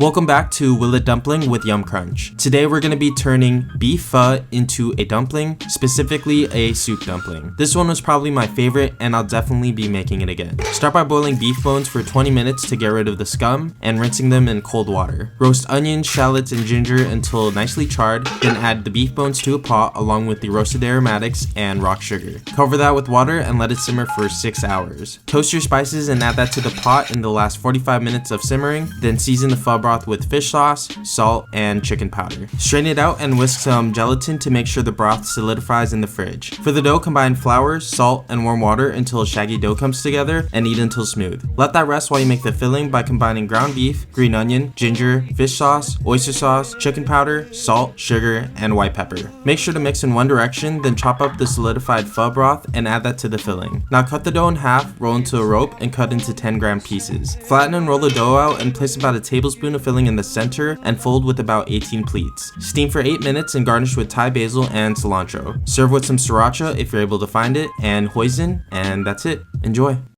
Welcome back to Will It Dumpling with YumCrunch. Today we're going to be turning beef pho into a dumpling, specifically a soup dumpling. This one was probably my favorite and I'll definitely be making it again. Start by boiling beef bones for 20 minutes to get rid of the scum and rinsing them in cold water. Roast onions, shallots, and ginger until nicely charred, then add the beef bones to a pot along with the roasted aromatics and rock sugar. Cover that with water and let it simmer for 6 hours. Toast your spices and add that to the pot in the last 45 minutes of simmering, then season the pho broth with fish sauce, salt, and chicken powder. Strain it out and whisk some gelatin to make sure the broth solidifies in the fridge. For the dough, combine flour, salt, and warm water until a shaggy dough comes together and knead until smooth. Let that rest while you make the filling by combining ground beef, green onion, ginger, fish sauce, oyster sauce, chicken powder, salt, sugar, and white pepper. Make sure to mix in one direction, then chop up the solidified pho broth and add that to the filling. Now cut the dough in half, roll into a rope, and cut into 10-gram pieces. Flatten and roll the dough out and place about a tablespoon of filling in the center and fold with about 18 pleats. Steam for 8 minutes and garnish with Thai basil and cilantro. Serve with some Sriracha if you're able to find it, and hoisin, and that's it. Enjoy!